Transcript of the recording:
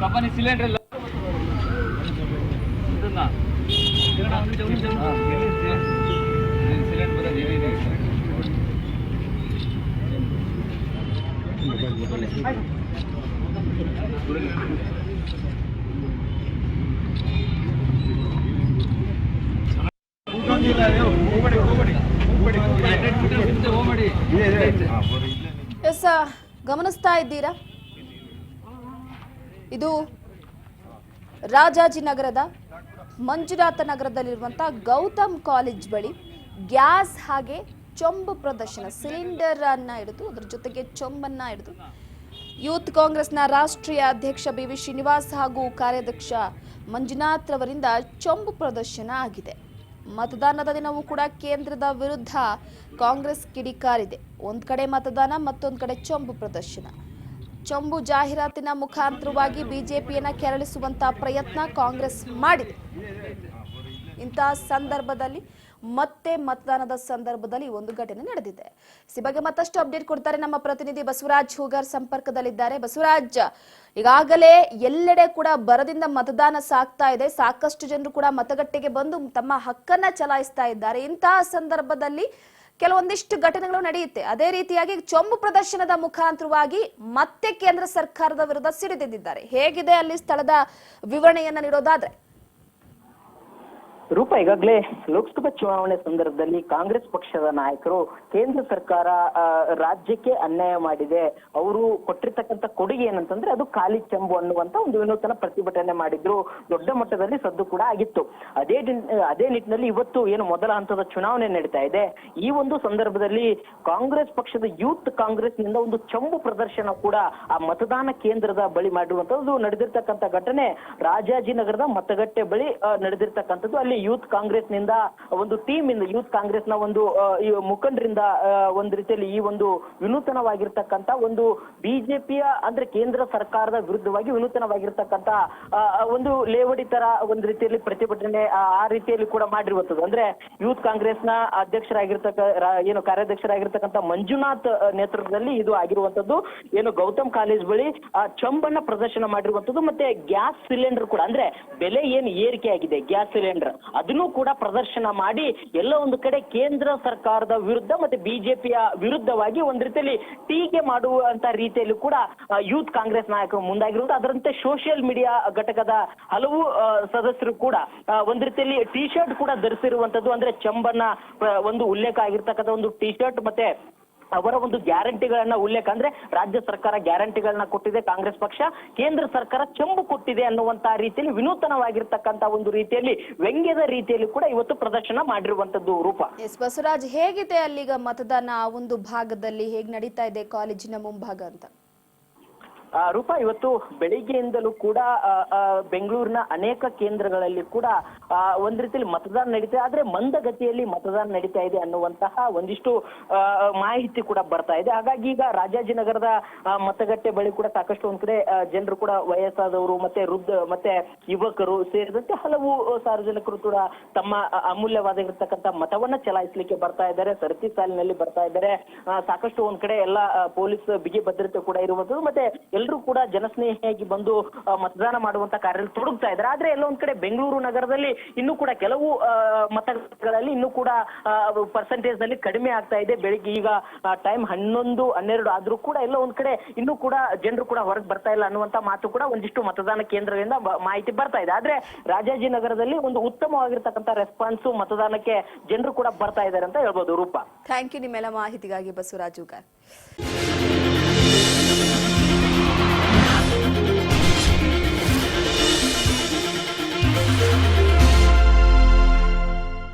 Company cylinder S ಗಮನಿಸ್ತಾ ಇದ್ದೀರಾ, ಇದು ರಾಜಾಜಿನಗರದ ಮಂಜುನಾಥ ನಗರದಲ್ಲಿರುವಂತಹ ಗೌತಮ್ ಕಾಲೇಜ್ ಬಳಿ ಗ್ಯಾಸ್ ಹಾಗೆ ಚೊಂಬು ಪ್ರದರ್ಶನ, ಸಿಲಿಂಡರ್ ಅನ್ನ ಹಿಡಿದು ಅದರ ಜೊತೆಗೆ ಚೊಂಬನ್ನ ಹಿಡಿದು ಯೂತ್ ಕಾಂಗ್ರೆಸ್ನ ರಾಷ್ಟ್ರೀಯ ಅಧ್ಯಕ್ಷ ಬಿ.ವಿ. ಶ್ರೀನಿವಾಸ್ ಹಾಗೂ ಕಾರ್ಯಾಧ್ಯಕ್ಷ ಮಂಜುನಾಥ್ ರವರಿಂದ ಚೊಂಬು ಪ್ರದರ್ಶನ ಆಗಿದೆ. ಮತದಾನದ ದಿನವೂ ಕೂಡ ಕೇಂದ್ರದ ವಿರುದ್ಧ ಕಾಂಗ್ರೆಸ್ ಕಿಡಿಕಾರಿದೆ. ಒಂದ್ ಕಡೆ ಮತದಾನ, ಮತ್ತೊಂದು ಕಡೆ ಚೊಂಬು ಪ್ರದರ್ಶನ. ಚೊಂಬು ಜಾಹೀರಾತಿನ ಮುಖಾಂತರವಾಗಿ ಬಿಜೆಪಿಯನ್ನ ಕೆರಳಿಸುವಂತಹ ಪ್ರಯತ್ನ ಕಾಂಗ್ರೆಸ್ ಮಾಡಿದೆ. ಇಂತಹ ಸಂದರ್ಭದಲ್ಲಿ ಮತ್ತೆ ಮತದಾನದ ಸಂದರ್ಭದಲ್ಲಿ ಒಂದು ಘಟನೆ ನಡೆದಿದೆ. ಈ ಬಗ್ಗೆ ಮತ್ತಷ್ಟು ಅಪ್ಡೇಟ್ ಕೊಡ್ತಾರೆ ನಮ್ಮ ಪ್ರತಿನಿಧಿ ಬಸವರಾಜ್ ಹೂಗಾರ್ ಸಂಪರ್ಕದಲ್ಲಿದ್ದಾರೆ. ಬಸವರಾಜ್, ಈಗಾಗಲೇ ಎಲ್ಲೆಡೆ ಕೂಡ ಬರದಿಂದ ಮತದಾನ ಸಾಗ್ತಾ ಇದೆ. ಸಾಕಷ್ಟು ಜನರು ಕೂಡ ಮತಗಟ್ಟೆಗೆ ಬಂದು ತಮ್ಮ ಹಕ್ಕನ್ನ ಚಲಾಯಿಸ್ತಾ ಇದ್ದಾರೆ. ಇಂತಹ ಸಂದರ್ಭದಲ್ಲಿ ಕೆಲವೊಂದಿಷ್ಟು ಘಟನೆಗಳು ನಡೆಯುತ್ತೆ. ಅದೇ ರೀತಿಯಾಗಿ ಚೊಂಬು ಪ್ರದರ್ಶನದ ಮುಖಾಂತರವಾಗಿ ಮತ್ತೆ ಕೇಂದ್ರ ಸರ್ಕಾರದ ವಿರುದ್ಧ ಸಿಡಿದೆದ್ದಿದ್ದಾರೆ. ಹೇಗಿದೆ ಅಲ್ಲಿ ಸ್ಥಳದ ವಿವರಣೆಯನ್ನ ನೀಡೋದಾದ್ರೆ? ರೂಪ, ಈಗಾಗಲೇ ಲೋಕಸಭಾ ಚುನಾವಣೆ ಸಂದರ್ಭದಲ್ಲಿ ಕಾಂಗ್ರೆಸ್ ಪಕ್ಷದ ನಾಯಕರು ಕೇಂದ್ರ ಸರ್ಕಾರ ರಾಜ್ಯಕ್ಕೆ ಅನ್ಯಾಯ ಮಾಡಿದೆ, ಅವರು ಕೊಟ್ಟಿರ್ತಕ್ಕಂಥ ಕೊಡುಗೆ ಏನಂತಂದ್ರೆ ಅದು ಖಾಲಿ ಚೆಂಬು ಅನ್ನುವಂತ ಒಂದು ವಿನೂತನ ಪ್ರತಿಭಟನೆ ಮಾಡಿದ್ರು. ದೊಡ್ಡ ಮಟ್ಟದಲ್ಲಿ ಸದ್ದು ಕೂಡ ಆಗಿತ್ತು. ಅದೇ ನಿಟ್ಟಿನಲ್ಲಿ ಇವತ್ತು ಏನು ಮೊದಲ ಹಂತದ ಚುನಾವಣೆ ನಡೀತಾ ಇದೆ, ಈ ಒಂದು ಸಂದರ್ಭದಲ್ಲಿ ಕಾಂಗ್ರೆಸ್ ಪಕ್ಷದ ಯೂತ್ ಕಾಂಗ್ರೆಸ್ ನಿಂದ ಒಂದು ಚಂಬು ಪ್ರದರ್ಶನ ಕೂಡ ಆ ಮತದಾನ ಕೇಂದ್ರದ ಬಳಿ ಮಾಡಿರುವಂತದ್ದು ನಡೆದಿರ್ತಕ್ಕಂಥ ಘಟನೆ ರಾಜಾಜಿನಗರದ ಮತಗಟ್ಟೆ ಬಳಿ ನಡೆದಿರ್ತಕ್ಕಂಥದ್ದು. ಅಲ್ಲಿ ಯೂತ್ ಕಾಂಗ್ರೆಸ್ ನಿಂದ ಒಂದು ಟೀಮ್ ಇಂದ ಯೂತ್ ಕಾಂಗ್ರೆಸ್ ನ ಒಂದು ಮುಖಂಡರಿಂದ ಒಂದು ರೀತಿಯಲ್ಲಿ ಈ ಒಂದು ವಿನೂತನವಾಗಿರ್ತಕ್ಕಂಥ ಒಂದು ಬಿಜೆಪಿಯ ಅಂದ್ರೆ ಕೇಂದ್ರ ಸರ್ಕಾರದ ವಿರುದ್ಧವಾಗಿ ವಿನೂತನವಾಗಿರ್ತಕ್ಕಂಥ ಒಂದು ಲೇವಡಿ ತರ ಒಂದು ರೀತಿಯಲ್ಲಿ ಪ್ರತಿಭಟನೆ ಆ ರೀತಿಯಲ್ಲಿ ಕೂಡ ಮಾಡಿರುವಂತದ್ದು. ಅಂದ್ರೆ ಯೂತ್ ಕಾಂಗ್ರೆಸ್ ನ ಏನು ಕಾರ್ಯಾಧ್ಯಕ್ಷರಾಗಿರ್ತಕ್ಕಂಥ ಮಂಜುನಾಥ್ ನೇತೃತ್ವದಲ್ಲಿ ಇದು ಆಗಿರುವಂತದ್ದು. ಏನು ಗೌತಮ್ ಕಾಲೇಜ್ ಬಳಿ ಚಂಬನ್ನ ಪ್ರದರ್ಶನ ಮಾಡಿರುವಂತದ್ದು. ಮತ್ತೆ ಗ್ಯಾಸ್ ಸಿಲಿಂಡರ್ ಕೂಡ ಅಂದ್ರೆ ಬೆಲೆ ಏನು ಏರಿಕೆ ಆಗಿದೆ ಗ್ಯಾಸ್ ಸಿಲಿಂಡರ್ ಅದನ್ನು ಕೂಡ ಪ್ರದರ್ಶನ ಮಾಡಿ ಎಲ್ಲ ಒಂದು ಕಡೆ ಕೇಂದ್ರ ಸರ್ಕಾರದ ವಿರುದ್ಧ ಮತ್ತೆ ಬಿಜೆಪಿಯ ವಿರುದ್ಧವಾಗಿ ಒಂದ್ ರೀತಿಯಲ್ಲಿ ಟೀಕೆ ಮಾಡುವಂತ ರೀತಿಯಲ್ಲಿ ಕೂಡ ಯೂತ್ ಕಾಂಗ್ರೆಸ್ ನಾಯಕರು ಮುಂದಾಗಿರುವುದು. ಅದರಂತೆ ಸೋಷಿಯಲ್ ಮೀಡಿಯಾ ಘಟಕದ ಹಲವು ಸದಸ್ಯರು ಕೂಡ ಒಂದ್ ರೀತಿಯಲ್ಲಿ ಟಿ ಶರ್ಟ್ ಕೂಡ ಧರಿಸಿರುವಂತದ್ದು. ಅಂದ್ರೆ ಚಂಬನ್ನ ಒಂದು ಉಲ್ಲೇಖ ಆಗಿರ್ತಕ್ಕಂಥ ಒಂದು ಟಿ ಶರ್ಟ್ ಮತ್ತೆ ಅವರ ಒಂದು ಗ್ಯಾರಂಟಿಗಳನ್ನ ಉಲ್ಲೇಖ ಅಂದ್ರೆ ರಾಜ್ಯ ಸರ್ಕಾರ ಗ್ಯಾರಂಟಿಗಳನ್ನ ಕೊಟ್ಟಿದೆ ಕಾಂಗ್ರೆಸ್ ಪಕ್ಷ, ಕೇಂದ್ರ ಸರ್ಕಾರ ಚಂಬು ಕೊಟ್ಟಿದೆ ಅನ್ನುವಂತ ರೀತಿಯಲ್ಲಿ ವಿನೂತನವಾಗಿರ್ತಕ್ಕಂಥ ಒಂದು ರೀತಿಯಲ್ಲಿ ವ್ಯಂಗ್ಯದ ರೀತಿಯಲ್ಲಿ ಕೂಡ ಇವತ್ತು ಪ್ರದರ್ಶನ ಮಾಡಿರುವಂತದ್ದು. ರೂಪ, ಎಸ್ ಬಸವರಾಜ್, ಹೇಗಿದೆ ಅಲ್ಲಿಗ ಮತದಾನ ಒಂದು ಭಾಗದಲ್ಲಿ, ಹೇಗೆ ನಡೀತಾ ಇದೆ ಕಾಲೇಜಿನ ಮುಂಭಾಗ ಅಂತ? ರೂಪ, ಇವತ್ತು ಬೆಳಿಗ್ಗೆಯಿಂದಲೂ ಕೂಡ ಬೆಂಗಳೂರಿನ ಅನೇಕ ಕೇಂದ್ರಗಳಲ್ಲಿ ಕೂಡ ಒಂದ್ ರೀತಿಯಲ್ಲಿ ಮತದಾನ ನಡೀತಾ ಇದೆ. ಆದ್ರೆ ಮಂದಗತಿಯಲ್ಲಿ ಮತದಾನ ನಡೀತಾ ಇದೆ ಅನ್ನುವಂತಹ ಒಂದಿಷ್ಟು ಮಾಹಿತಿ ಕೂಡ ಬರ್ತಾ ಇದೆ. ಹಾಗಾಗಿ ಈಗ ರಾಜಾಜಿನಗರದ ಮತಗಟ್ಟೆ ಬಳಿ ಕೂಡ ಸಾಕಷ್ಟು ಒಂದ್ ಕಡೆ ಜನರು ಕೂಡ ವಯಸ್ಸಾದವರು ಮತ್ತೆ ವೃದ್ಧ ಮತ್ತೆ ಯುವಕರು ಸೇರಿದಂತೆ ಹಲವು ಸಾರ್ವಜನಿಕರು ಕೂಡ ತಮ್ಮ ಅಮೂಲ್ಯವಾಗಿರ್ತಕ್ಕಂಥ ಮತವನ್ನ ಚಲಾಯಿಸಲಿಕ್ಕೆ ಬರ್ತಾ ಇದ್ದಾರೆ. ಸರತಿ ಸಾಲಿನಲ್ಲಿ ಬರ್ತಾ ಇದ್ದಾರೆ. ಸಾಕಷ್ಟು ಒಂದ್ ಕಡೆ ಎಲ್ಲ ಪೊಲೀಸ್ ಬಿಗಿ ಭದ್ರತೆ ಕೂಡ ಇರುವಂತದ್ದು. ಮತ್ತೆ ಎಲ್ಲರೂ ಕೂಡ ಜನಸ್ನೇಹಿಯಾಗಿ ಬಂದು ಮತದಾನ ಮಾಡುವಂತ ಕಾರ್ಯದಲ್ಲಿ ತೊಡಗ್ತಾ ಇದ್ದಾರೆ. ಆದ್ರೆ ಎಲ್ಲ ಒಂದ್ ಕಡೆ ಬೆಂಗಳೂರು ನಗರದಲ್ಲಿ ಇನ್ನೂ ಕೂಡ ಕೆಲವು ಮತಗಟ್ಟೆಗಳಲ್ಲಿ ಇನ್ನೂ ಕೂಡ ಪರ್ಸೆಂಟೇಜ್ ನಲ್ಲಿ ಕಡಿಮೆ ಆಗ್ತಾ ಇದೆ. ಬೆಳಿಗ್ಗೆ ಈಗ ಟೈಮ್ 11-12 ಆದ್ರೂ ಕೂಡ ಎಲ್ಲ ಒಂದ್ ಕಡೆ ಇನ್ನೂ ಕೂಡ ಜನರು ಕೂಡ ಹೊರಗೆ ಬರ್ತಾ ಇಲ್ಲ ಅನ್ನುವಂತ ಮಾತು ಕೂಡ ಒಂದಿಷ್ಟು ಮತದಾನ ಕೇಂದ್ರದಿಂದ ಮಾಹಿತಿ ಬರ್ತಾ ಇದೆ. ಆದ್ರೆ ರಾಜಾಜಿನಗರದಲ್ಲಿ ಒಂದು ಉತ್ತಮವಾಗಿರ್ತಕ್ಕಂಥ ರೆಸ್ಪಾನ್ಸ್ ಮತದಾನಕ್ಕೆ ಜನರು ಕೂಡ ಬರ್ತಾ ಇದ್ದಾರೆ ಅಂತ ಹೇಳ್ಬೋದು. ರೂಪ, ಥ್ಯಾಂಕ್ ಯು ನಿಮ್ಮೆಲ್ಲ ಮಾಹಿತಿಗಾಗಿ ಬಸವರಾಜ್ ಹೂಗಾರ್.